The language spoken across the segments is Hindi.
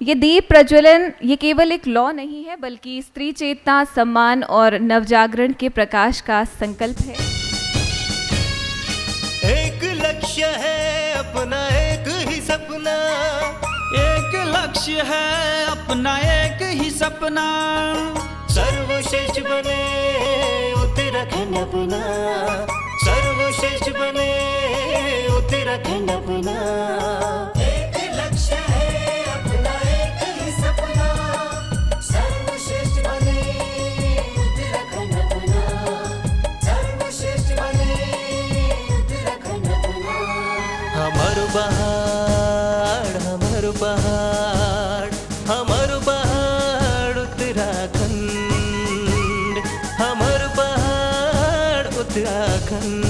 ये दीप प्रज्वलन ये केवल एक लॉ नहीं है, बल्कि स्त्री चेतना, सम्मान और नवजागरण के प्रकाश का संकल्प है। एक लक्ष्य है अपना, एक ही सपना, एक लक्ष्य है अपना, एक ही सपना, सर्वश्रेष्ठ बने उत्तराखंड अपना, सर्वश्रेष्ठ बने उत्तराखंड अपना। एक लक्ष्य है अपना, एक ही सपना, सर्वश्रेष्ठ बने उत्तराखंड अपना, सर्वश्रेष्ठ बने उत्तराखंड अपना। हमर पहाड़, हमर पहाड़, हमर पहाड़ उत्तराखंड, हमर पहाड़ उत्तराखंड।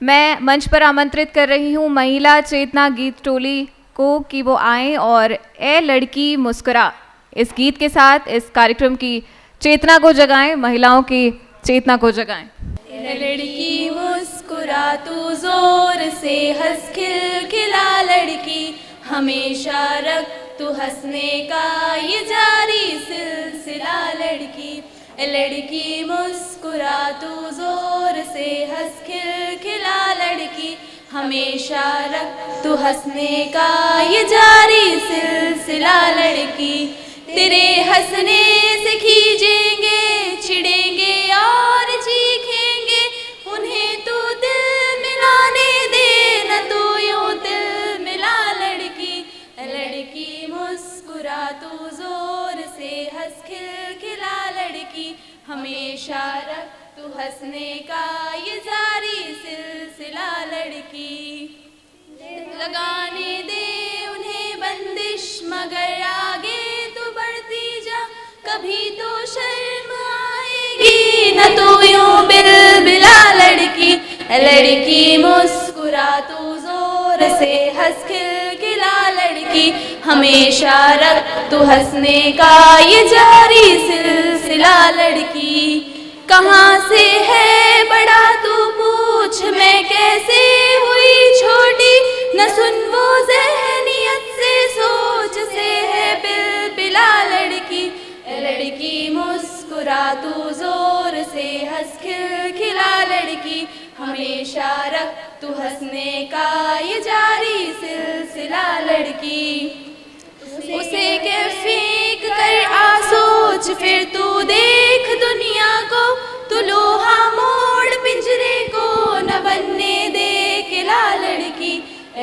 मैं मंच पर आमंत्रित कर रही हूँ महिला चेतना गीत टोली को कि वो आएं और ए लड़की मुस्कुरा इस गीत के साथ इस कार्यक्रम की चेतना को जगाएं, महिलाओं की चेतना को जगाएं। ए लड़की मुस्कुरा तू जोर से हंस खिलखिला लड़की, हमेशा रख तू हंसने का ये जारी सिलसिला लड़की। ए लड़की मुस्कुरा तू जोर से हंस खिलखिला लड़की, हमेशा रख तू हंसने का ये जारी सिलसिला लड़की। तेरे हंसने से खींचेंगे, चिढ़ेंगे और चीखेंगे, उन्हें तू दिल मिलाने दे, न तू यूं दिल मिला लड़की। लड़की मुस्कुरा तू जोर से हंस खिलखिला लड़की, हमेशा रख तू हंसने का ये जारी सिलसिला लड़की। लगाने दे उन्हें बंदिश मगर आगे तू बढ़ती जा, कभी तो शर्म आएगी, न तू यूं बिलबिला लड़की। लड़की मुस्कुरा तू जोर से हंस खिलखिला लड़की, हमेशा रख तू हंसने का ये जारी सिलसिला लड़की। कहाँ से है बड़ा तू पूछ, मैं कैसे हुई छोटी, न सुन वो ज़हनियत से सोच से है बिलबिला लड़की। लड़की मुस्कुरा तू जोर से हंस खिलखिला लड़की, हमेशा रख तू हंसने का ये जारी सिलसिला लड़की। उसे के फेंक कर आ सोच, फिर तू देख दुनिया को, तू लोहा मोड़ पिंजरे को न बनने दे किला लड़की।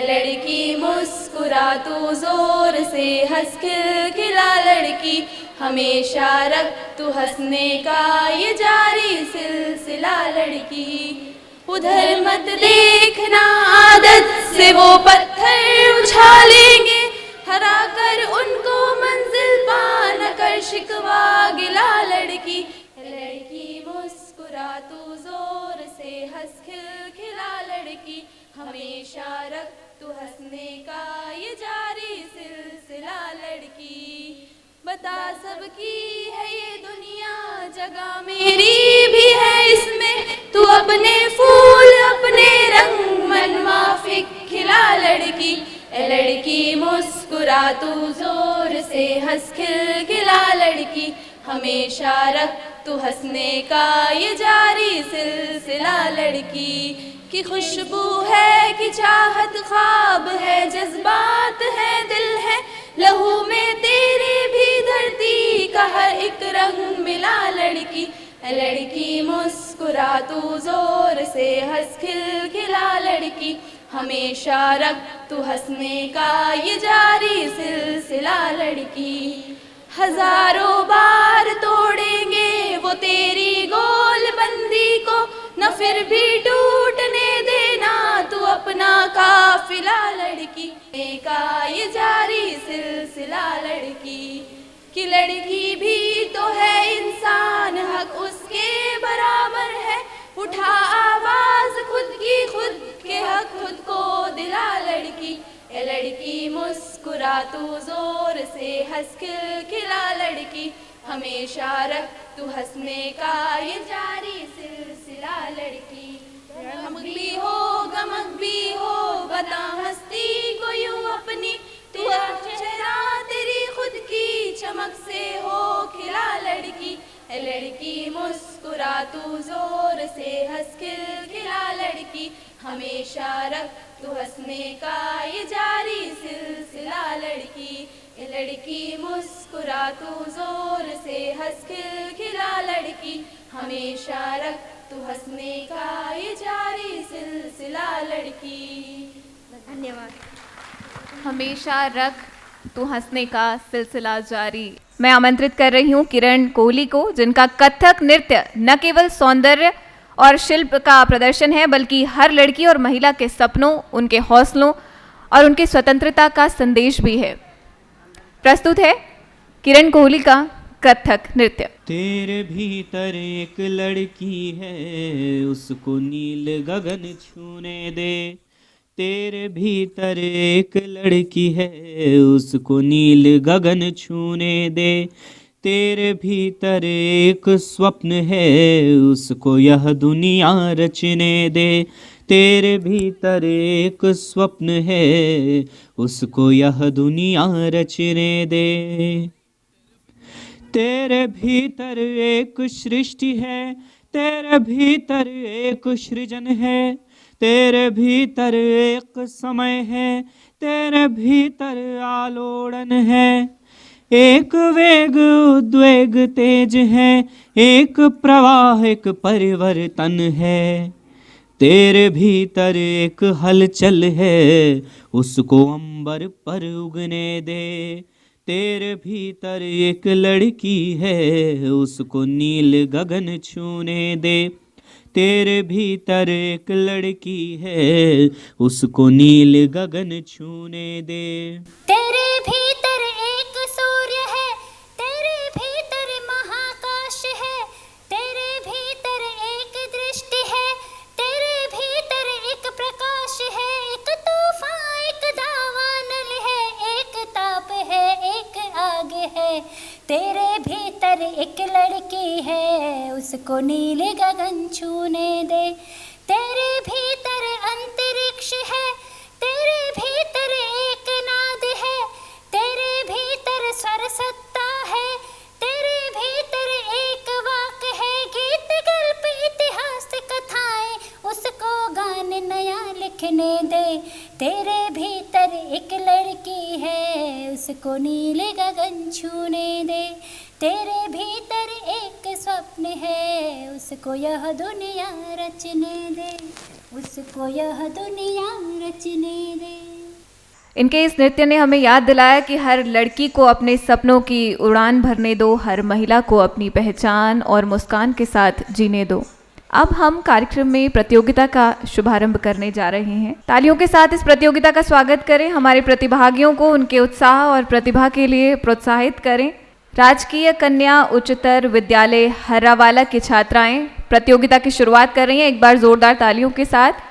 लड़की मुस्कुरा तू जोर से हंस खिलखिला लड़की, हमेशा रख तू हंसने का ये जारी सिलसिला लड़की। उधर मत देखना, आदत से वो पत्थर उछालेंगे, हरा कर उनको मंजिल पा न कर शिकवा गिला लड़की। लड़की मुस्कुरा तू जोर से हंस खिलखिला लड़की, हमेशा रख तू हंसने का ये जारी सिलसिला लड़की। बता सबकी है ये दुनिया, जगह मेरी भी है इसमें, तू अपने फूल अपने रंग मन माफिक खिला लड़की। लड़की मुस्कुरा तू जोर से हंस खिलखिला लड़की, हमेशा रख तू हंसने का ये जारी सिलसिला लड़की। कि खुशबू है कि चाहत ख्वाब है, जज्बात है दिल है, लहू में तेरे भी धरती का हर एक रंग मिला लड़की। लड़की मुस्कुरा तू जोर से हंस खिलखिला लड़की, हमेशा रख तू हंसने का ये जारी सिलसिला लड़की। हजारों बार तोड़ेंगे वो तेरी गोल बंदी को, न फिर भी टूटने देना तू अपना काफिला लड़की। का ये जारी सिलसिला लड़की। कि लड़की भी तो है इंसान, हक उसके बराबर है, उठा आवाज खुद की, खुद के हक खुद को दिला लड़की। ए लड़की मुस्कुरा तू जोर से हंस खिलखिला लड़की, हमेशा रख तू हंसने का ये जारी सिलसिला लड़की। गमक भी हो बता हस्ती को यूं अपनी, तेरा चेहरा तेरी खुद की चमक से हो खिला लड़की। ए लड़की मुस्कुरा तू जोर से हंस खिलखिला लड़की। हमेशा रख तू हंसने का ये जारी सिलसिला लड़की। ए लड़की मुस्कुरा तू जोर से हंस खिलखिला लड़की। हमेशा रख तू हंसने का ये जारी सिलसिला लड़की। धन्यवाद। हमेशा रख तू हंसने का सिलसिला जारी। मैं आमंत्रित कर रही हूँ किरण कोहली को, जिनका कथक नृत्य न केवल सौंदर्य और शिल्प का प्रदर्शन है, बल्कि हर लड़की और महिला के सपनों, उनके हौसलों और उनकी स्वतंत्रता का संदेश भी है। प्रस्तुत है किरण कोहली का कथक नृत्य। तेरे भीतर एक लड़की है, उसको नील गगन छूने दे। तेरे भीतर एक लड़की है, उसको नील गगन छूने दे। तेरे भीतर एक स्वप्न है, उसको यह दुनिया रचने दे। तेरे भीतर एक स्वप्न है, उसको यह दुनिया रचने दे। तेरे भीतर एक सृष्टि है, तेरे भीतर एक सृजन है। तेरे भीतर एक समय है, तेरे भीतर आलोड़न है। एक वेग उद्वेग तेज है, एक प्रवाह एक परिवर्तन है। तेरे भीतर एक हलचल है, उसको अंबर पर उगने दे। तेरे भीतर एक लड़की है, उसको नील गगन छूने दे। तेरे भीतर एक लड़की है, उसको नील गगन छूने दे। तेरे भीतर एक सूर्य है, तेरे भीतर महाकाश है। तेरे भीतर एक दृष्टि है, तेरे भीतर एक प्रकाश है। एक तूफान एक दावानल है, एक ताप है एक आग है। तेरे भीतर एक लड़की है, उसको नील गगन छूने दे। तेरे भीतर अंतरिक्ष है, तेरे भीतर एक नाद है। तेरे भीतर स्वर सत्ता है, तेरे भीतर एक वाक है। गीत गल्प इतिहास कथाएं, उसको गान नया लिखने दे। तेरे भीतर एक लड़की है, उसको नील गगन छूने दे। तेरे भीतर एक स्वप्न है, उसको यह दुनिया रचने दे। उसको यह दुनिया रचने दे। इनके इस नृत्य ने हमें याद दिलाया कि हर लड़की को अपने सपनों की उड़ान भरने दो, हर महिला को अपनी पहचान और मुस्कान के साथ जीने दो। अब हम कार्यक्रम में प्रतियोगिता का शुभारंभ करने जा रहे हैं। तालियों के साथ इस प्रतियोगिता का स्वागत करें। हमारे प्रतिभागियों को उनके उत्साह और प्रतिभा के लिए प्रोत्साहित करें। राजकीय कन्या उच्चतर विद्यालय हर्रावाला की छात्राएं प्रतियोगिता की शुरुआत कर रही हैं। एक बार जोरदार तालियों के साथ।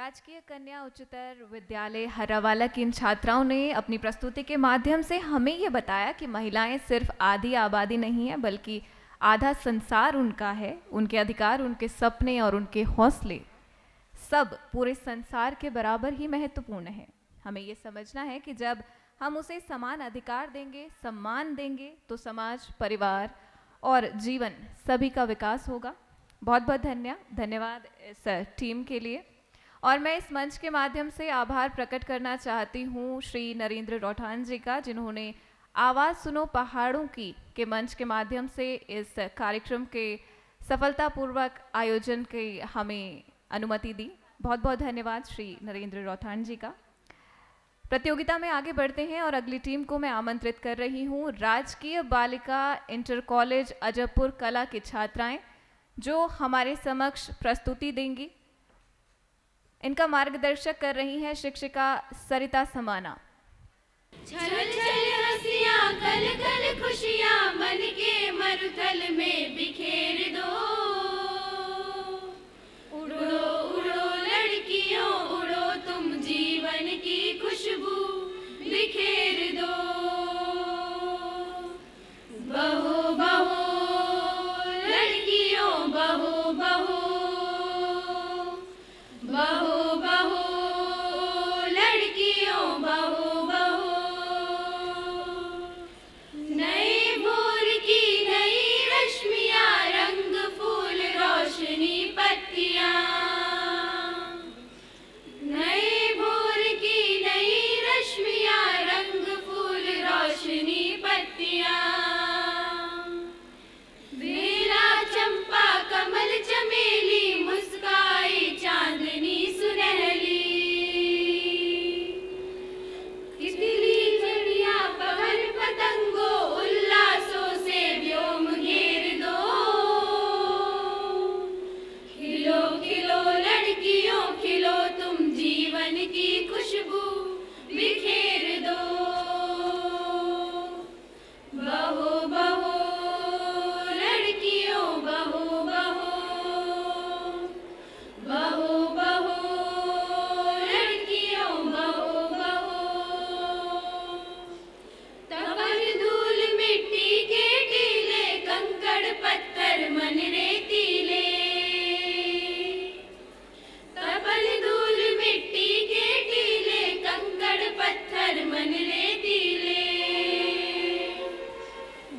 राजकीय कन्या उच्चतर विद्यालय हर्रावाला की इन छात्राओं ने अपनी प्रस्तुति के माध्यम से हमें ये बताया कि महिलाएं सिर्फ आधी आबादी नहीं है, बल्कि आधा संसार उनका है। उनके अधिकार, उनके सपने और उनके हौसले सब पूरे संसार के बराबर ही महत्वपूर्ण है। हमें ये समझना है कि जब हम उसे समान अधिकार देंगे, सम्मान देंगे, तो समाज, परिवार और जीवन सभी का विकास होगा। बहुत बहुत धन्यवाद इस टीम के लिए। और मैं इस मंच के माध्यम से आभार प्रकट करना चाहती हूँ श्री नरेंद्र रौठान जी का, जिन्होंने आवाज़ सुनो पहाड़ों की के मंच के माध्यम से इस कार्यक्रम के सफलतापूर्वक आयोजन की हमें अनुमति दी। बहुत बहुत धन्यवाद श्री नरेंद्र रौठान जी का। प्रतियोगिता में आगे बढ़ते हैं और अगली टीम को मैं आमंत्रित कर रही हूँ राजकीय बालिका इंटर कॉलेज अजबपुर कला की छात्राएं, जो हमारे समक्ष प्रस्तुति देंगी। इनका मार्गदर्शक कर रही हैं शिक्षिका सरिता समाना। छल छल हंसियां, कल कल खुशियां, मन के मरुथल में बिखेर दो। उड़ो उड़ो लड़कियों उड़ो, तुम जीवन की खुशबू बिखेर दो। बहो बहो लड़कियों बहो बहो, बहो बहो लड़कियों बहो बहो। नए भोर की नई रश्मियां, रंग फूल रोशनी पत्तियां। नए भोर की नई रश्मियां, रंग फूल रोशनी पत्तियां। बेला चंपा कमल चमेली, मुस्काई चांदनी सुनहली। तितली चिड़िया पवन पतंगो, उल्लासों से व्योम घेर दो। खिलो खिलो लड़कियों खिलो, तुम जीवन की खुशबू बिखेर दो। बहो बहो लड़कियों बहो बहो, बहो बहो लड़कियों बहो बहो। तपन धूल मिट्टी के टीले, कंकड़ पत्थर मन रेतीले। तपन धूल मिट्टी के टीले, कंकड़ पत्थर मन रेतीले।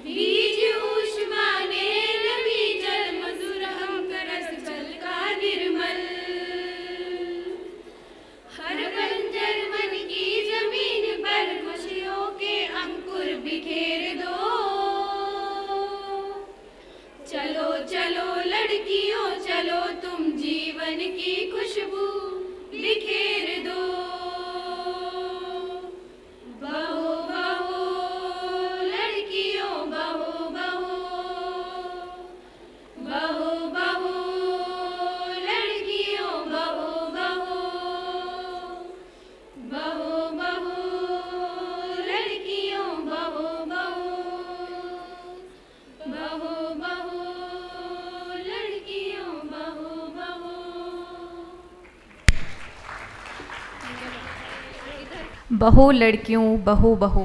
बीज ऊष्मा नेल बीजल, मधुर हम रस जल का निर्मल। हर बंजर मन की जमीन पर खुशियों के अंकुर बिखेर दो। चलो चलो लड़कियों चलो, तुम जीवन की खुशबू बिखेर दो। बहो बहो लड़कियों बहो बहो, बहो बहो लड़कियों बहो बहो, बहो बहो लड़कियों बहो बहो, बहो बहो लड़कियों बहो बहो। बहो लड़कियों बहो बहो।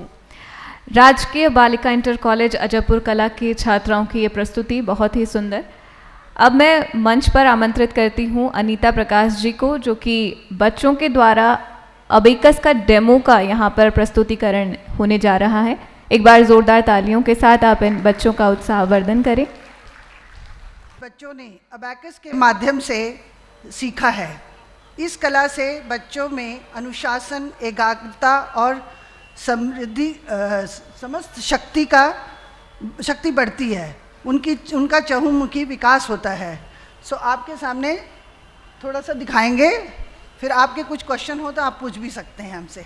राजकीय बालिका इंटर कॉलेज अजबपुर कला की छात्राओं की ये प्रस्तुति बहुत ही सुंदर। अब मैं मंच पर आमंत्रित करती हूँ अनीता प्रकाश जी को, जो कि बच्चों के द्वारा अबेकस का डेमो का यहाँ पर प्रस्तुतिकरण होने जा रहा है। एक बार जोरदार तालियों के साथ आप इन बच्चों का उत्साहवर्धन करें। बच्चों ने अबेकस के माध्यम से सीखा है। इस कला से बच्चों में अनुशासन, एकाग्रता और समृद्धि समस्त शक्ति बढ़ती है। उनका चहुमुखी विकास होता है। सो आपके सामने थोड़ा सा दिखाएंगे, फिर आपके कुछ क्वेश्चन हो तो आप पूछ भी सकते हैं हमसे।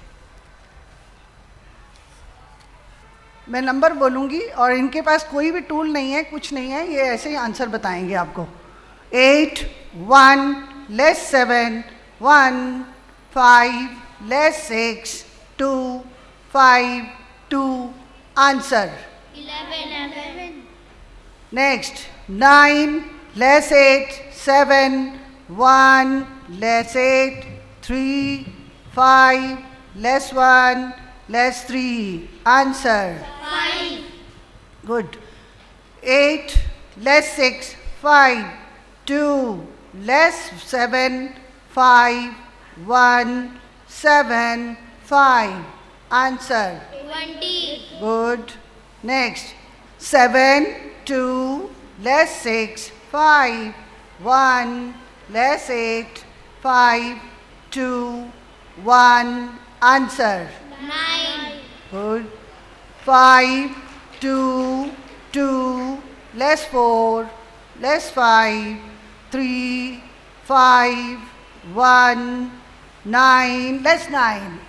मैं नंबर बोलूँगी और इनके पास कोई भी टूल नहीं है, कुछ नहीं है, ये ऐसे ही आंसर बताएंगे आपको। 8 1 less 7 1 5 less 6 2 5 2 answer. 11 next 9 less 8 7 1 less 8 3, 5, less 1, less 3. Answer. 5. Good. 8, less 6, 5, 2, less 7, 5, 1, 7, 5. Answer. 20. Good. Next. 7, 2, less 6, 5, 1, less 8, 5, 2, 1. Answer. 9. Good. 5, 2, 2, less 4, less 5, 3, 5, 1, 9, less 9.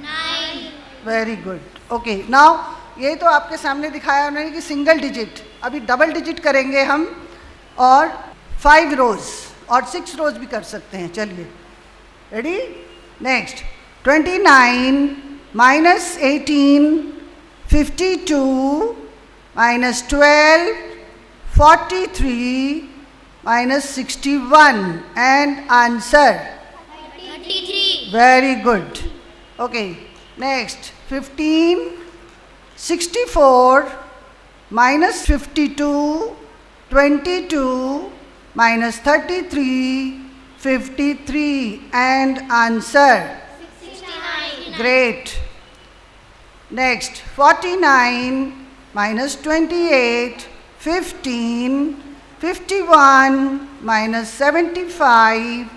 9. Very good. Okay, now ये तो आपके सामने दिखाया उन्होंने कि सिंगल डिजिट. अभी डबल डिजिट करेंगे हम और 5 रोज और 6 रोज भी कर सकते हैं. चलिए, ready? Next. 29 minus 18, 52 minus 12, 43 minus 61 and answer. 33. Very good. Okay, next. 15, 64 minus 52, 22 minus 33, 53 and answer. 69. Great. Next, 49 minus 28, 15, 51 minus 75,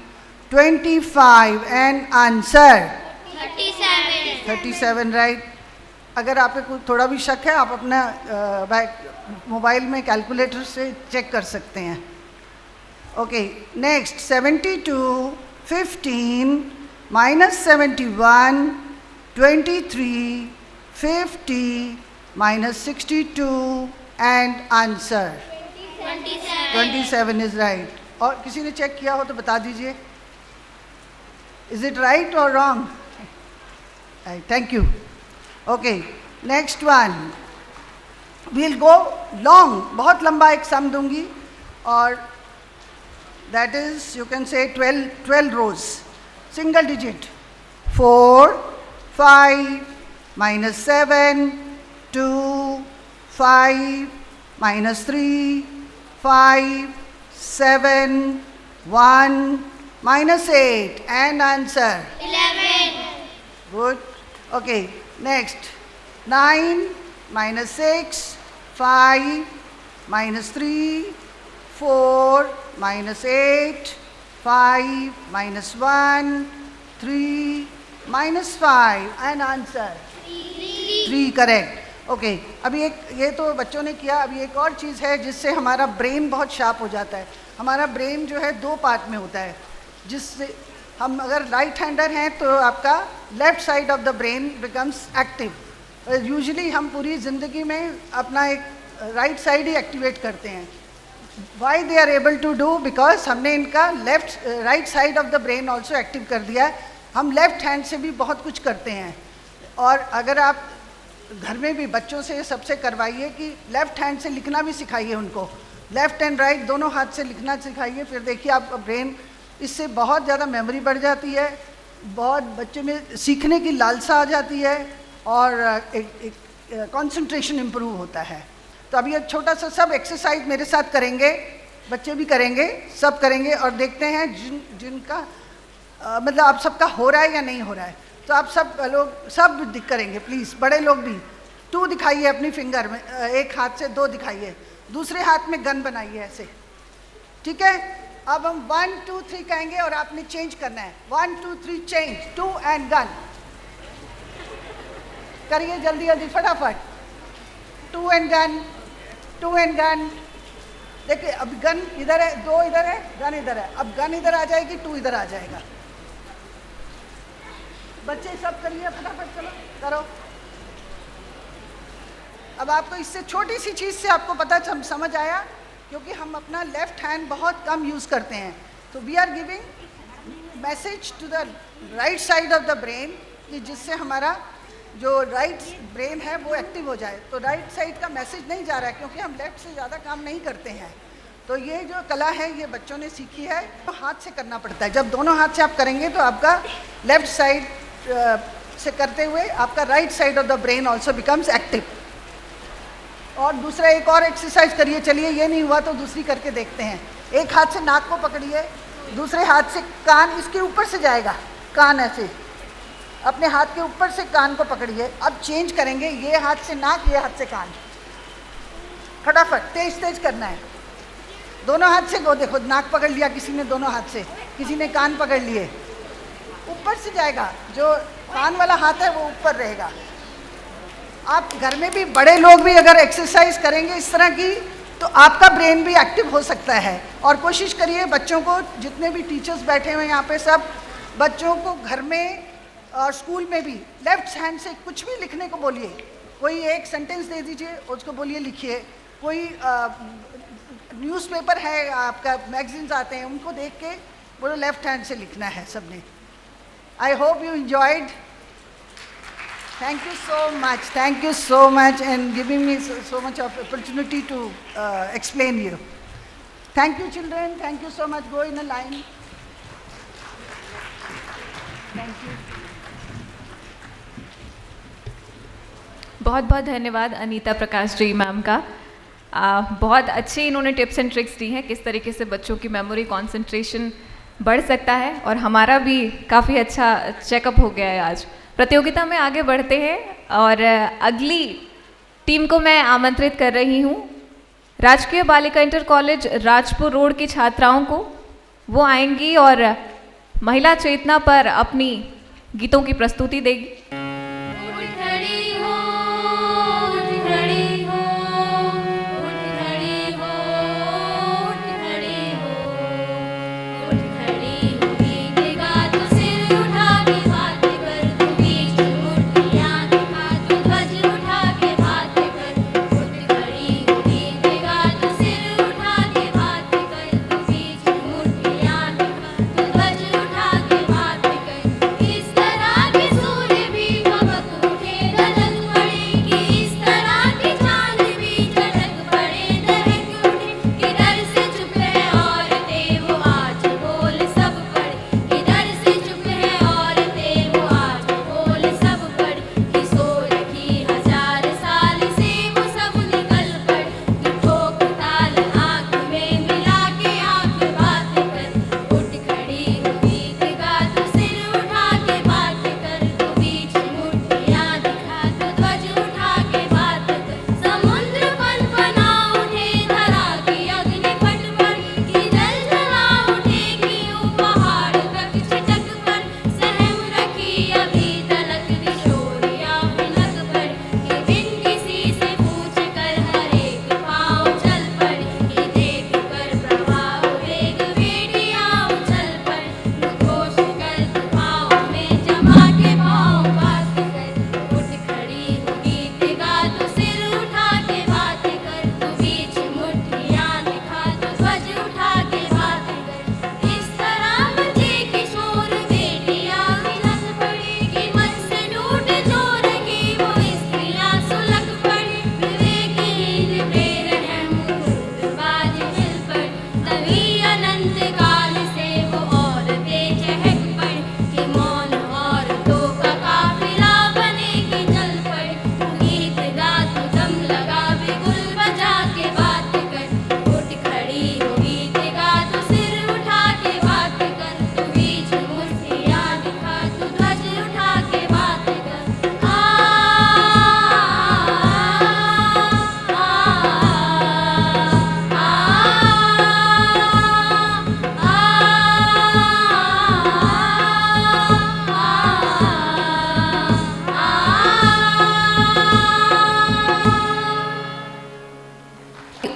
25 and answer. 37. 37 right. अगर आपको कोई थोड़ा भी शक है आप अपना मोबाइल में कैलकुलेटर से चेक कर सकते हैं. Okay, next. 72, 15 minus 71, 23, 50 minus 62 and answer. 27. 27 is right. और किसी ने चेक किया हो तो बता दीजिए. Is it right or wrong? Right, thank you. Okay, next one. We'll go long. बहुत लंबा एक सम दूंगी और that is you can say 12 rows. Single digit. 4, 5 minus 7, 2, 5 minus 3, 5, 7, 1 minus 8 and answer. 11. Good. Okay, next. 9 minus 6, 5 minus 3, 4 minus 8, 5 minus 1, 3 minus 5 and answer. 3 correct. Okay, अभी एक ये तो बच्चों ने किया. अभी एक और चीज़ है जिससे हमारा ब्रेन बहुत शार्प हो जाता है. हमारा ब्रेन जो है 2 पार्ट में होता है, जिससे हम अगर राइट हैंडर हैं तो आपका left side of the brain becomes active. Usually हम पूरी ज़िंदगी में अपना एक राइट साइड ही एक्टिवेट करते हैं. Why they are able to do? Because हमने इनका left right side of the brain also active कर दिया है. हम लेफ्ट हैंड से भी बहुत कुछ करते हैं. और अगर आप घर में भी बच्चों से सबसे करवाइए कि लेफ्ट हैंड से लिखना भी सिखाइए उनको. लेफ्ट एंड राइट दोनों हाथ से लिखना सिखाइए. फिर देखिए आपका ब्रेन इससे बहुत ज़्यादा मेमोरी बढ़ जाती है, बहुत बच्चे में सीखने की लालसा आ जाती है और एक कंसंट्रेशन इम्प्रूव होता है. तो अभी एक छोटा सा सब एक्सरसाइज मेरे साथ करेंगे, बच्चे भी करेंगे, सब करेंगे और देखते हैं जिनका मतलब आप सबका हो रहा है या नहीं हो रहा है. तो आप सब लोग सब करेंगे प्लीज़. बड़े लोग भी 2 दिखाइए अपनी फिंगर में, एक हाथ से 2 दिखाइए, दूसरे हाथ में गन बनाइए ऐसे. ठीक है, अब हम 1 2 3 कहेंगे और आपने चेंज करना है. 1 2 3 चेंज. 2 and gun. करिए जल्दी जल्दी फटाफट. 2 एंड गन, 2 एंड गन. देखिए अब गन इधर है, 2 इधर है, गन इधर है. अब गन इधर आ जाएगी, 2 इधर आ जाएगा. बच्चे सब करिए फटाफट, चलो करो. अब आपको इससे छोटी सी चीज़ से आपको पता समझ आया, क्योंकि हम अपना लेफ्ट हैंड बहुत कम यूज़ करते हैं. तो we are giving message to the right side of the brain कि जिससे हमारा जो राइट ब्रेन है वो एक्टिव हो जाए. तो राइट साइड का मैसेज नहीं जा रहा है क्योंकि हम लेफ्ट से ज़्यादा काम नहीं करते हैं. तो ये जो कला है ये बच्चों ने सीखी है, तो हाथ से करना पड़ता है। जब दोनों हाथ से आप करेंगे तो आपका लेफ्ट साइड से करते हुए आपका right side of the brain also becomes active. और दूसरा एक और एक्सरसाइज करिए, चलिए ये नहीं हुआ तो दूसरी करके देखते हैं। एक हाथ से नाक को पकड़िए, दूसरे हाथ से कान, इसके ऊपर से जाएगा कान, ऐसे अपने हाथ के ऊपर से कान को पकड़िए। अब चेंज करेंगे, ये हाथ से नाक, ये हाथ से कान, फटाफट तेज तेज करना है। दोनों हाथ से, वो देखो नाक पकड़ लिया किसी ने दोनों हाथ से, किसी ने कान पकड़ लिए, ऊपर से जाएगा, जो कान वाला हाथ है वो ऊपर रहेगा। आप घर में भी, बड़े लोग भी अगर एक्सरसाइज करेंगे इस तरह की, तो आपका ब्रेन भी एक्टिव हो सकता है। और कोशिश करिए बच्चों को, जितने भी टीचर्स बैठे हुए हैं यहाँ पे, सब बच्चों को घर में और स्कूल में भी लेफ्ट हैंड से कुछ भी लिखने को बोलिए। कोई एक सेंटेंस दे दीजिए, उसको बोलिए लिखिए। कोई न्यूज़पेपर है आपका, मैगजीन्स आते हैं, उनको देख के बोलो लेफ्ट हैंड से लिखना है सबने। I hope you enjoyed. Thank you so much and giving me so much of opportunity to explain you. Thank you children, thank you so much. Go in a line. Thank you. बहुत बहुत धन्यवाद अनीता प्रकाश जी मैम का। बहुत अच्छे इन्होंने टिप्स एंड ट्रिक्स दी हैं किस तरीके से बच्चों की मेमोरी कंसंट्रेशन बढ़ सकता है, और हमारा भी काफ़ी अच्छा चेकअप हो गया है आज। प्रतियोगिता में आगे बढ़ते हैं और अगली टीम को मैं आमंत्रित कर रही हूँ। राजकीय बालिका इंटर कॉलेज राजपुर रोड की छात्राओं को, वो आएंगी और महिला चेतना पर अपनी गीतों की प्रस्तुति देगी।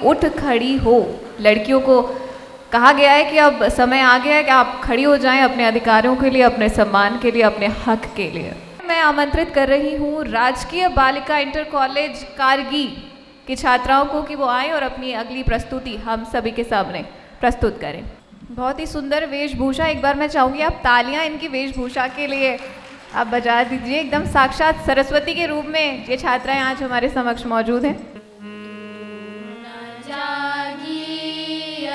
उठ खड़ी हो। लड़कियों को कहा गया है कि अब समय आ गया है कि आप खड़ी हो जाएं अपने अधिकारों के लिए, अपने सम्मान के लिए, अपने हक के लिए। मैं आमंत्रित कर रही हूँ राजकीय बालिका इंटर कॉलेज कारगी की छात्राओं को कि वो आएँ और अपनी अगली प्रस्तुति हम सभी के सामने प्रस्तुत करें। बहुत ही सुंदर वेशभूषा, एक बार मैं चाहूँगी आप तालियाँ इनकी वेशभूषा के लिए आप बजा दीजिए। एकदम साक्षात सरस्वती के रूप में ये छात्राएं आज हमारे समक्ष मौजूद हैं। जागी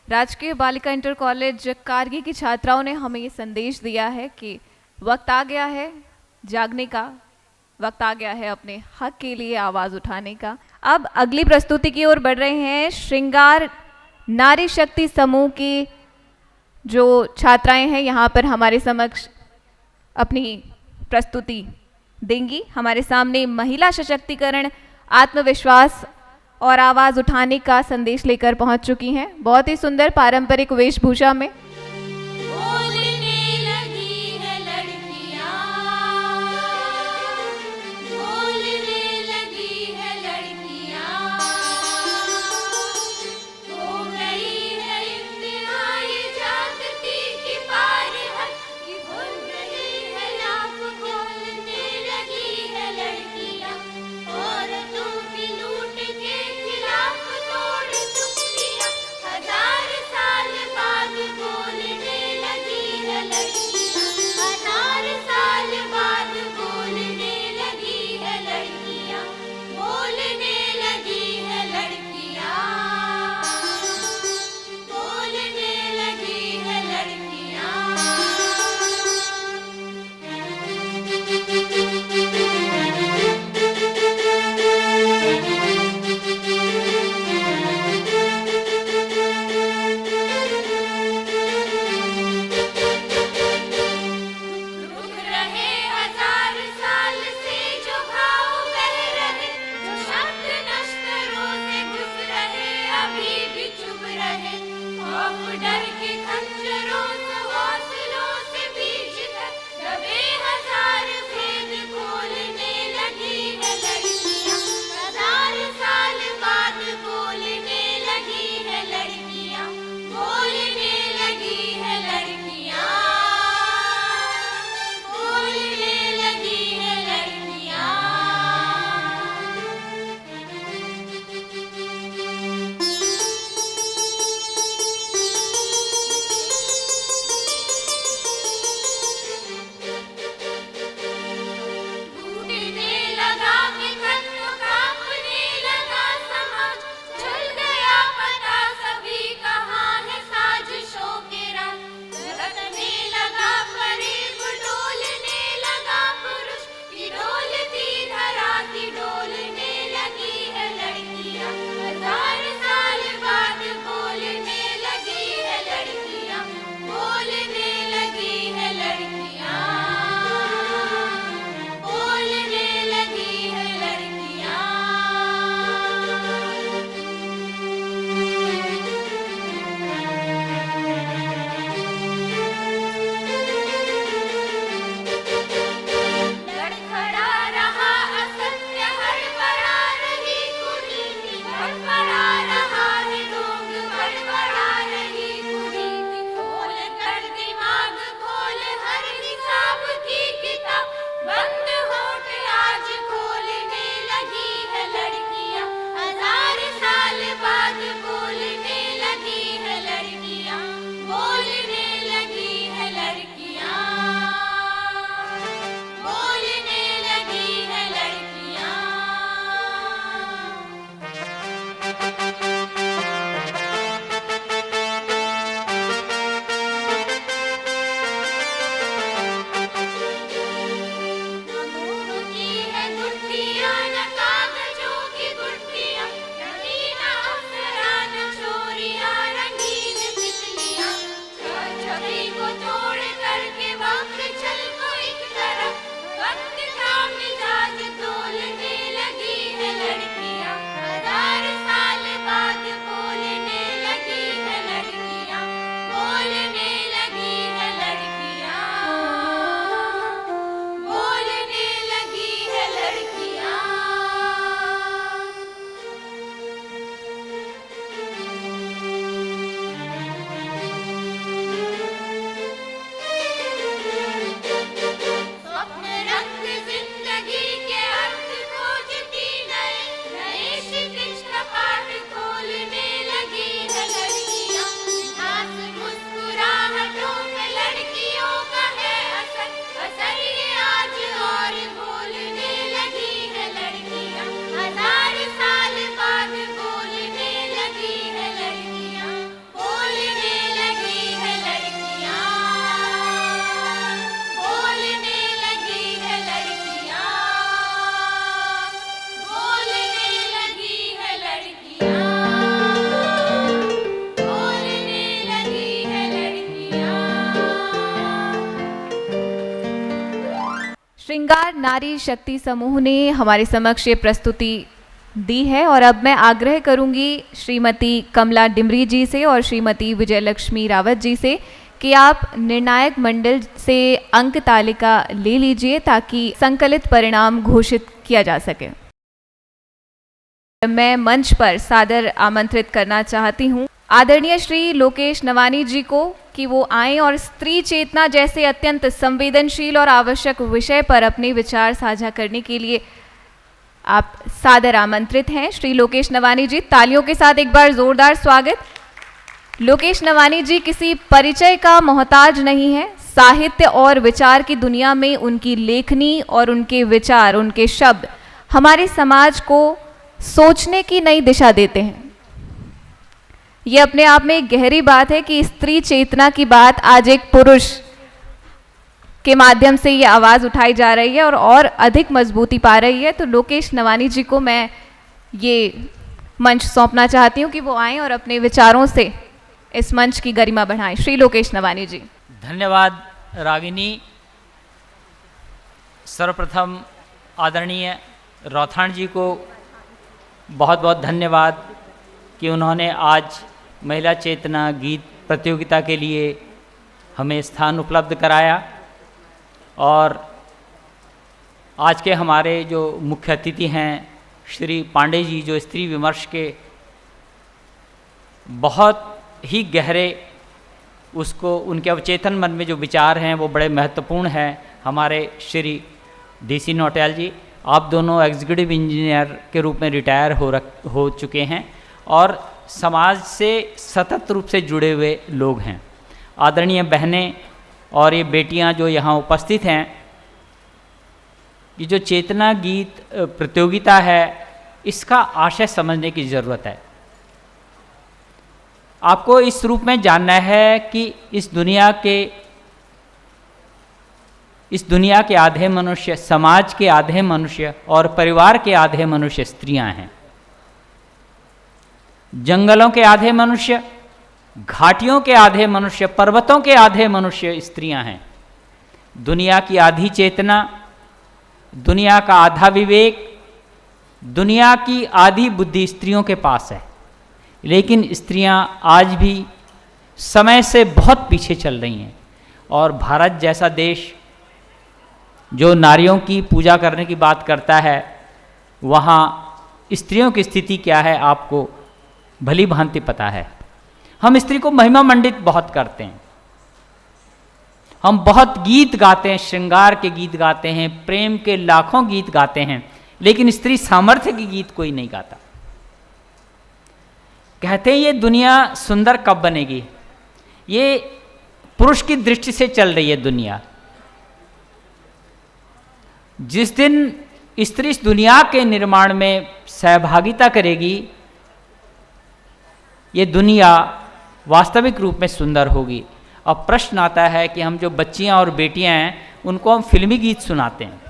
राजकीय बालिका इंटर कॉलेज कारगी की छात्राओं ने हमें ये संदेश दिया है कि वक्त आ गया है जागने का, वक्त आ गया है अपने हक के लिए आवाज़ उठाने का। अब अगली प्रस्तुति की ओर बढ़ रहे हैं। श्रृंगार नारी शक्ति समूह की जो छात्राएं हैं यहाँ पर हमारे समक्ष अपनी प्रस्तुति देंगी। हमारे सामने महिला सशक्तिकरण, आत्मविश्वास और आवाज़ उठाने का संदेश लेकर पहुँच चुकी हैं, बहुत ही सुंदर पारंपरिक वेशभूषा में। बोलने लगी है लड़कियाँ, बोलने लगी है लड़कियाँ, हो गई है इंतहाई जागती की पार हद की, भूल रही है लाख बोलने लगी है लड़कियाँ, औरतों की लूट के खिलाफ तोड़ चुकियाँ, 1000 साल बाद बोल नारी शक्ति समूह ने हमारे समक्ष ये प्रस्तुति दी है और अब मैं आग्रह करूंगी श्रीमती कमला डिमरी जी से और श्रीमती विजयलक्ष्मी रावत जी से कि आप निर्णायक मंडल से अंक तालिका ले लीजिए ताकि संकलित परिणाम घोषित किया जा सके। मैं मंच पर सादर आमंत्रित करना चाहती हूँ आदरणीय श्री लोकेश नवानी जी को कि वो आएं और स्त्री चेतना जैसे अत्यंत संवेदनशील और आवश्यक विषय पर अपने विचार साझा करने के लिए आप सादर आमंत्रित हैं। श्री लोकेश नवानी जी, तालियों के साथ एक बार जोरदार स्वागत। लोकेश नवानी जी किसी परिचय का मोहताज नहीं है। साहित्य और विचार की दुनिया में उनकी लेखनी और उनके विचार, उनके शब्द हमारे समाज को सोचने की नई दिशा देते हैं। ये अपने आप में एक गहरी बात है कि स्त्री चेतना की बात आज एक पुरुष के माध्यम से ये आवाज़ उठाई जा रही है और अधिक मजबूती पा रही है। तो लोकेश नवानी जी को मैं ये मंच सौंपना चाहती हूँ कि वो आएं और अपने विचारों से इस मंच की गरिमा बढ़ाएं। श्री लोकेश नवानी जी। धन्यवाद रागिनी। सर्वप्रथम आदरणीय रौथाण जी को बहुत बहुत धन्यवाद कि उन्होंने आज महिला चेतना गीत प्रतियोगिता के लिए हमें स्थान उपलब्ध कराया। और आज के हमारे जो मुख्य अतिथि हैं श्री पांडे जी, जो स्त्री विमर्श के बहुत ही गहरे उसको उनके अवचेतन मन में जो विचार हैं वो बड़े महत्वपूर्ण हैं। हमारे श्री DC नौटियाल जी, आप दोनों एग्जीक्यूटिव इंजीनियर के रूप में रिटायर हो चुके हैं और समाज से सतत रूप से जुड़े हुए लोग हैं। आदरणीय बहनें और ये बेटियां जो यहाँ उपस्थित हैं, ये जो चेतना गीत प्रतियोगिता है इसका आशय समझने की ज़रूरत है। आपको इस रूप में जानना है कि इस दुनिया के आधे मनुष्य, समाज के आधे मनुष्य और परिवार के आधे मनुष्य स्त्रियां हैं। जंगलों के आधे मनुष्य, घाटियों के आधे मनुष्य, पर्वतों के आधे मनुष्य स्त्रियां हैं। दुनिया की आधी चेतना, दुनिया का आधा विवेक, दुनिया की आधी बुद्धि स्त्रियों के पास है। लेकिन स्त्रियां आज भी समय से बहुत पीछे चल रही हैं। और भारत जैसा देश जो नारियों की पूजा करने की बात करता है, वहाँ स्त्रियों की स्थिति क्या है आपको भली भांति पता है। हम स्त्री को महिमा मंडित बहुत करते हैं, हम बहुत गीत गाते हैं, श्रृंगार के गीत गाते हैं, प्रेम के लाखों गीत गाते हैं, लेकिन स्त्री सामर्थ्य के गीत कोई नहीं गाता। कहते हैं ये दुनिया सुंदर कब बनेगी, ये पुरुष की दृष्टि से चल रही है दुनिया। जिस दिन स्त्री इस दुनिया के निर्माण में सहभागिता करेगी, ये दुनिया वास्तविक रूप में सुंदर होगी। अब प्रश्न आता है कि हम जो बच्चियां और बेटियां हैं उनको हम फिल्मी गीत सुनाते हैं,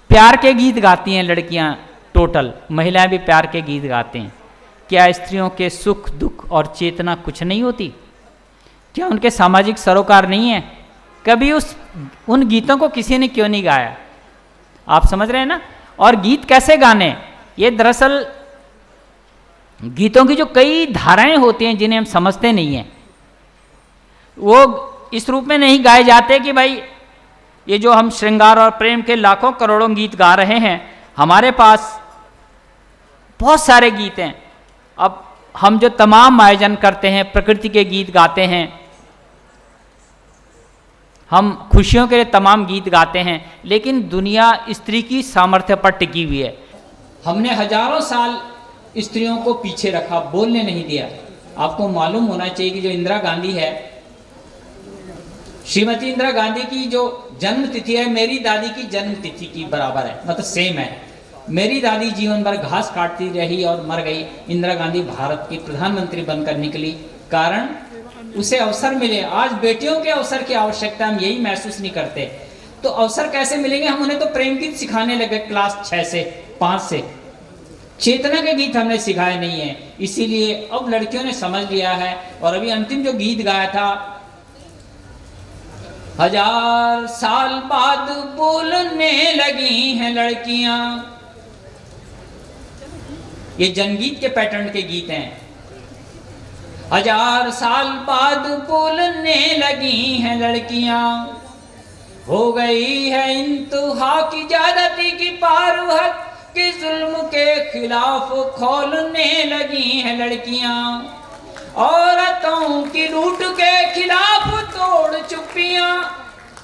प्यार के गीत गाती हैं लड़कियां, टोटल महिलाएं भी प्यार के गीत गाते हैं। क्या स्त्रियों के सुख दुख और चेतना कुछ नहीं होती? क्या उनके सामाजिक सरोकार नहीं है? कभी उन गीतों को किसी ने क्यों नहीं गाया? आप समझ रहे हैं ना। और गीत कैसे गाने, ये दरअसल गीतों की जो कई धाराएं होती हैं जिन्हें हम समझते नहीं हैं, वो इस रूप में नहीं गाए जाते कि भाई ये जो हम श्रृंगार और प्रेम के लाखों करोड़ों गीत गा रहे हैं, हमारे पास बहुत सारे गीत हैं। अब हम जो तमाम आयोजन करते हैं, प्रकृति के गीत गाते हैं, हम खुशियों के लिए तमाम गीत गाते हैं, लेकिन दुनिया स्त्री की सामर्थ्य पर टिकी हुई है। हमने हजारों साल स्त्रियों को पीछे रखा, बोलने नहीं दिया। आपको मालूम होना चाहिए कि जो इंदिरा गांधी है, श्रीमती इंदिरा गांधी की जो जन्म तिथि है मेरी दादी की जन्म तिथि की बराबर है, मतलब सेम है। मेरी दादी जीवन भर घास काटती रही और मर गई। इंदिरा गांधी भारत की प्रधानमंत्री बनकर निकली, कारण उसे अवसर मिले। आज बेटियों के अवसर की आवश्यकता हम यही महसूस नहीं करते, तो अवसर कैसे मिलेंगे? हम उन्हें तो प्रेम गीत सिखाने लगे क्लास 6 से 5 से, चेतना के गीत हमने सिखाए नहीं है। इसीलिए अब लड़कियों ने समझ लिया है। और अभी अंतिम जो गीत गाया था हजार साल बाद बोलने लगी हैं लड़कियां। ये जनगीत के पैटर्न के गीत हैं। हजार साल बाद बोलने लगी हैं लड़कियां, हो गई है इंतहा की ज्यादती की पार हद कि जुल्म के खिलाफ खोलने लगी हैं लड़कियां। औरतों की लूट के खिलाफ तोड़ चुप्पियां,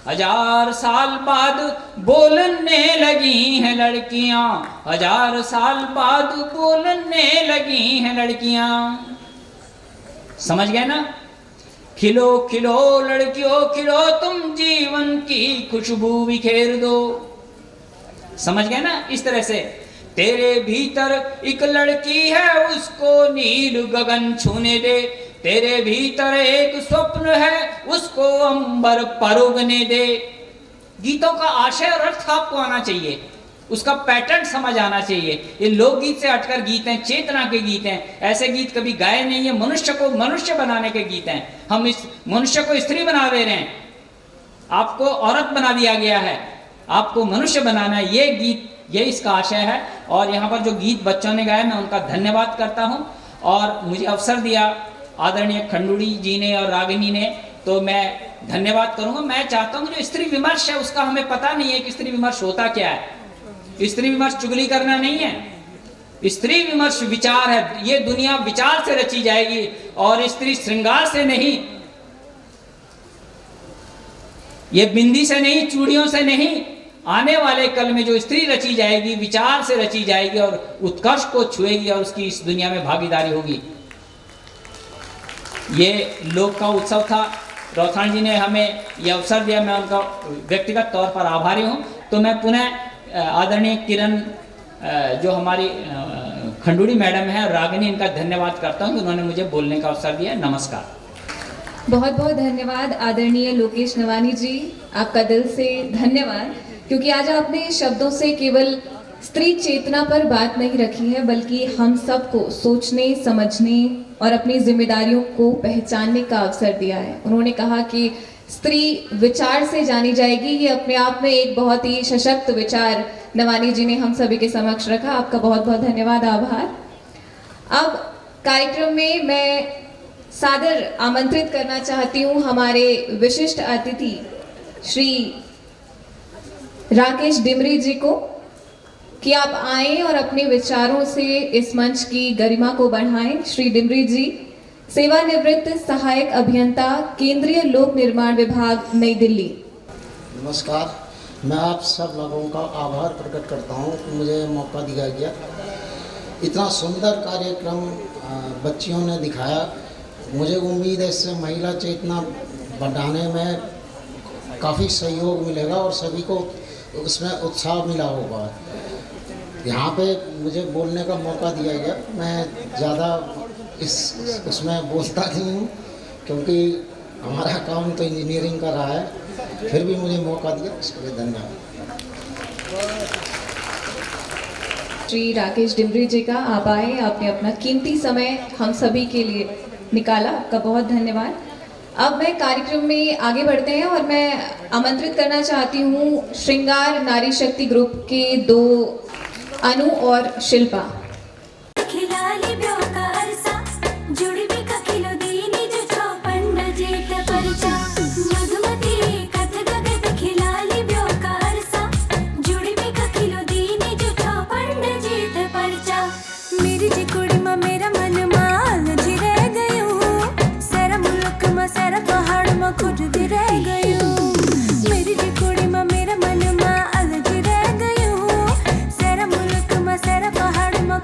हजार साल बाद बोलने लगी हैं लड़कियां। हजार साल बाद बोलने लगी हैं लड़कियां। समझ गए ना? खिलो खिलो लड़कियों खिलो, तुम जीवन की खुशबू बिखेर दो। समझ गए ना? इस तरह से तेरे भीतर एक लड़की है, उसको नील गगन छूने दे। तेरे भीतर एक स्वप्न है, उसको अंबर पर उगने दे। गीतों का आशय और अर्थ आपको आना चाहिए, उसका पैटर्न समझ आना चाहिए। ये लोकगीत से हटकर गीत हैं, चेतना के गीत हैं। ऐसे गीत कभी गाए नहीं है। मनुष्य को मनुष्य बनाने के गीत हैं। हम इस मनुष्य को स्त्री बना दे रहे हैं, आपको औरत बना दिया गया है, आपको मनुष्य बनाना है। ये गीत, ये इसका आशय है। और यहाँ पर जो गीत बच्चों ने गाए, मैं उनका धन्यवाद करता हूँ। और मुझे अवसर दिया आदरणीय खंडूड़ी जी ने और रागिनी ने, तो मैं धन्यवाद करूँगा। मैं चाहता हूँ जो स्त्री विमर्श है, उसका हमें पता नहीं है कि स्त्री विमर्श होता क्या है। स्त्री विमर्श चुगली करना नहीं है। स्त्री विमर्श विचार है। ये दुनिया विचार से रची जाएगी और स्त्री श्रृंगार से नहीं, ये बिंदी से नहीं, चूड़ियों से नहीं। आने वाले कल में जो स्त्री रची जाएगी, विचार से रची जाएगी और उत्कर्ष को छुएगी और उसकी इस दुनिया में भागीदारी होगी। ये लोक का उत्सव था। रौथान जी ने हमें यह अवसर दिया, मैं उनका व्यक्तिगत तौर पर आभारी हूँ। तो मैं पुनः आदरणीय किरण, जो हमारी खंडूड़ी मैडम है, और रागिनी, इनका धन्यवाद करता हूँ कि उन्होंने मुझे बोलने का अवसर दिया। नमस्कार। बहुत बहुत धन्यवाद आदरणीय लोकेश नवानी जी, आपका दिल से धन्यवाद, क्योंकि आज आपने शब्दों से केवल स्त्री चेतना पर बात नहीं रखी है, बल्कि हम सबको सोचने, समझने और अपनी जिम्मेदारियों को पहचानने का अवसर दिया है। उन्होंने कहा कि स्त्री विचार से जानी जाएगी। ये अपने आप में एक बहुत ही सशक्त विचार नवानी जी ने हम सभी के समक्ष रखा। आपका बहुत बहुत धन्यवाद, आभार। अब कार्यक्रम में मैं सादर आमंत्रित करना चाहती हूँ हमारे विशिष्ट अतिथि श्री राकेश डिमरी जी को, कि आप आएं और अपने विचारों से इस मंच की गरिमा को बढ़ाएं। श्री डिमरी जी सेवानिवृत्त सहायक अभियंता, केंद्रीय लोक निर्माण विभाग, नई दिल्ली। नमस्कार। मैं आप सब लोगों का आभार प्रकट करता हूं कि मुझे मौका दिया गया। इतना सुंदर कार्यक्रम बच्चियों ने दिखाया। मुझे उम्मीद है इससे महिला चेतना बढ़ाने में काफ़ी सहयोग मिलेगा और सभी को उसमें उत्साह मिला होगा। यहाँ पे मुझे बोलने का मौका दिया गया। मैं ज़्यादा उसमें बोलता नहीं हूँ, क्योंकि हमारा काम तो इंजीनियरिंग का रहा है। फिर भी मुझे मौका दिया, इसके लिए धन्यवाद। श्री राकेश डिमरी जी का, आप आए, आपने अपना कीमती समय हम सभी के लिए निकाला, आपका बहुत धन्यवाद। अब मैं कार्यक्रम में आगे बढ़ते हैं और मैं आमंत्रित करना चाहती हूँ श्रृंगार नारी शक्ति ग्रुप के 2 अनु और शिल्पा। सारा पहाड़ में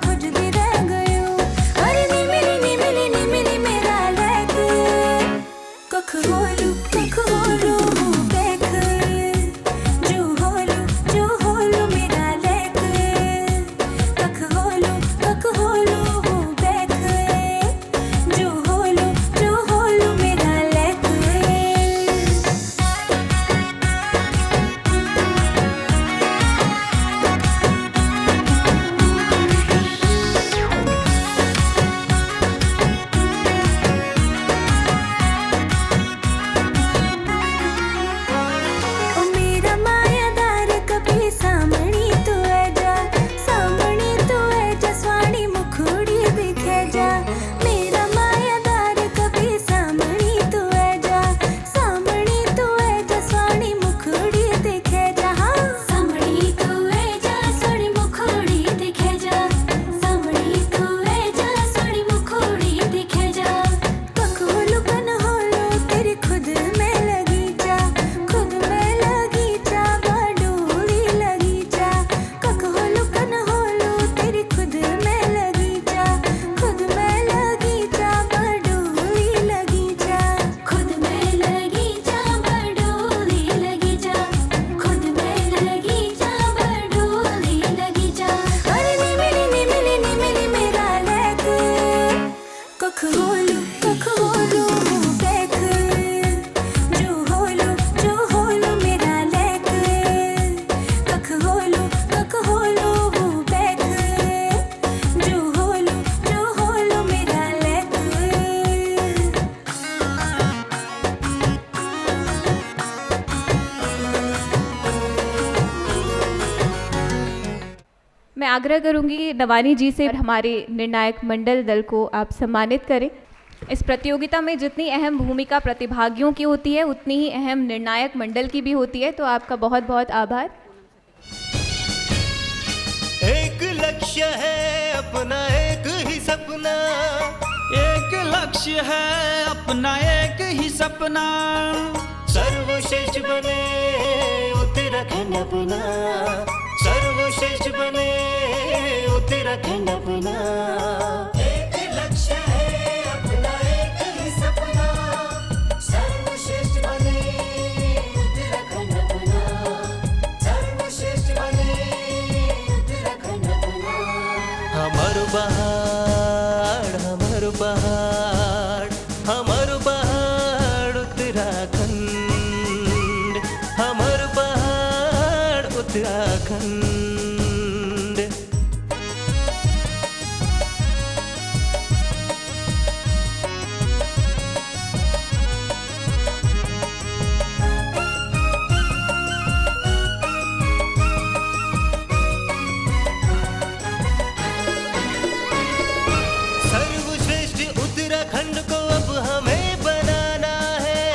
मैं आग्रह करूंगी कि नवानी जी से हमारे निर्णायक मंडल दल को आप सम्मानित करें। इस प्रतियोगिता में जितनी अहम भूमिका प्रतिभागियों की होती है उतनी ही अहम निर्णायक मंडल की भी होती है, तो आपका बहुत बहुत आभार। एक लक्ष्य है अपना एक ही सपना, एक लक्ष्य है अपना एक ही सपना, सर्वश्रेष्ठ बने उत्तराखंड अपना, सर्वश्रेष्ठ बने उत्तराखंड अपना। एक लक्ष्य है अपना एक ही सपना, सर्वश्रेष्ठ बने उत्तराखंड अपना, सर्वश्रेष्ठ बने उत्तराखंड अपना। हमर पहाड़ हमर पहाड़ हमर पहाड़ उत्तराखंड, हमर पहाड़ उत्तराखंड। सर्वश्रेष्ठ उत्तराखंड को अब हमें बनाना है,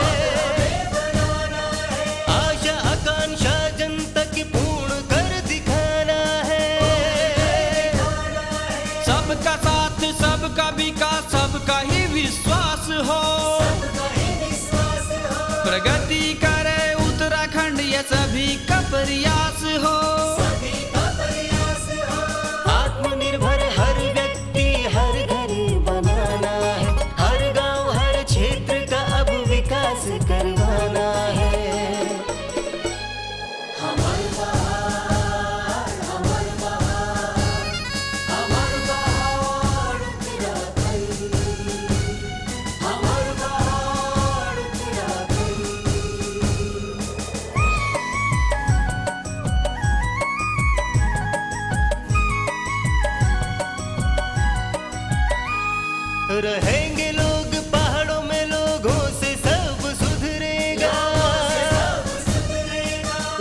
आशा आकांक्षा जनता की पूर्ण कर दिखाना है। सबका साथ सबका विकास सबका ही विश्वास हो, प्रगति करे उत्तराखंड ये सभी का प्रयास हो। आत्मनिर्भर हर व्यक्ति हर घर बनाना है, हर गांव हर क्षेत्र का अब विकास करवाना है। हमर पहाड़ हमर पहाड़ हमर पहाड़ उत्तराखंड, हमर पहाड़ उत्तराखंड। रहेंगे लोग पहाड़ों में लोगों से सब सुधरेगा,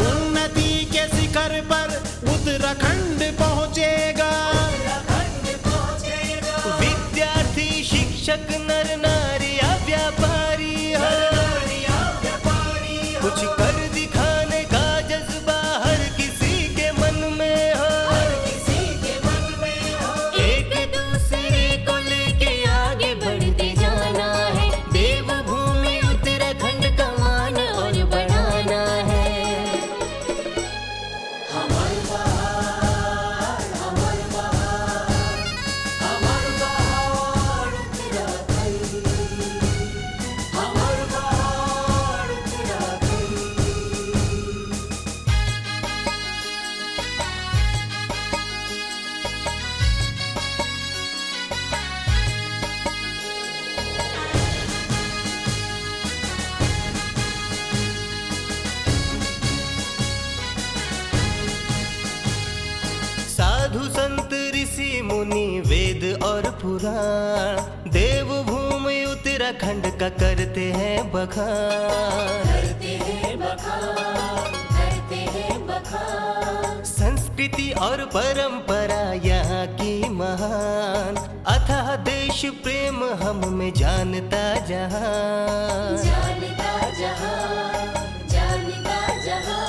उन्नति के शिखर पर उत्तराखंड पहुंचेगा। विद्यार्थी शिक्षक नर नारी या व्यापारी कुछ कर दिखाने का जज्बा हर किसी के मन में हो, एक दूसरे को लेके आगे बढ़ते जाना है, देवभूमि उत्तराखंड का मान और बढ़ाना है। हमर पहाड़ हमर पहाड़ हमर पहाड़ उत्तराखंड, हमर पहाड़ उत्तराखंड। साधु संत ऋषि मुनि वेद और पुराण देवभूमि उत्तराखंड का करते हैं बखान, संस्कृति और परंपरा यहाँ की महान, अथाह देश प्रेम हम में जानता जहां, जानता जहां, जानता जहां।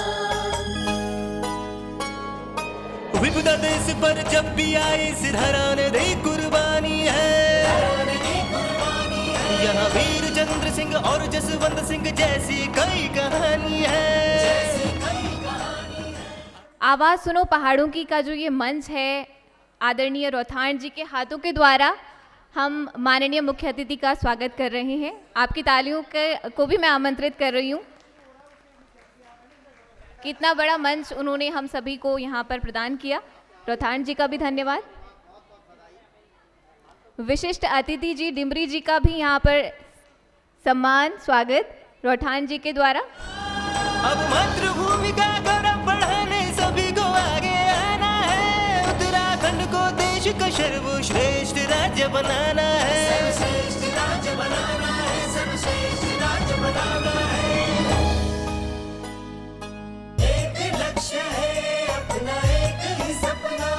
विपदा देश पर जब भी आए सिधारा ने दी कुर्बानी है, यहाँ वीर चंद्र सिंह और जसवंत सिंह जैसी कई कहानी है। आवाज़ सुनो पहाड़ों की का जो ये मंच है, आदरणीय रौथाण जी के हाथों के द्वारा हम माननीय मुख्य अतिथि का स्वागत कर रहे हैं। आपकी तालियों को भी मैं आमंत्रित कर रही हूँ। कितना बड़ा मंच उन्होंने हम सभी को यहाँ पर प्रदान किया। रौथाण जी का भी धन्यवाद। विशिष्ट अतिथि जी डिमरी जी का भी यहाँ पर सम्मान स्वागत रौथाण जी के द्वारा। अब मातृभूमि का गौरव बढ़ाने सभी को आगे आना है, उत्तराखंड को देश का सर्वश्रेष्ठ राज्य बनाना है, सर्वश्रेष्ठ राज्य बनाना है, सर्वश्रेष्ठ राज्य बनाना है। एक लक्ष्य है अपना एक ही सपना,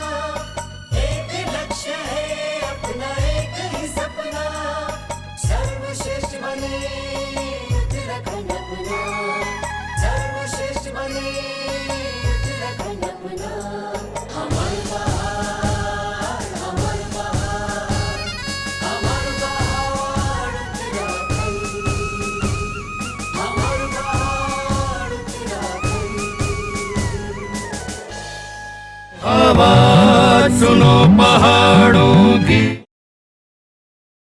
सुनो पहाड़ों की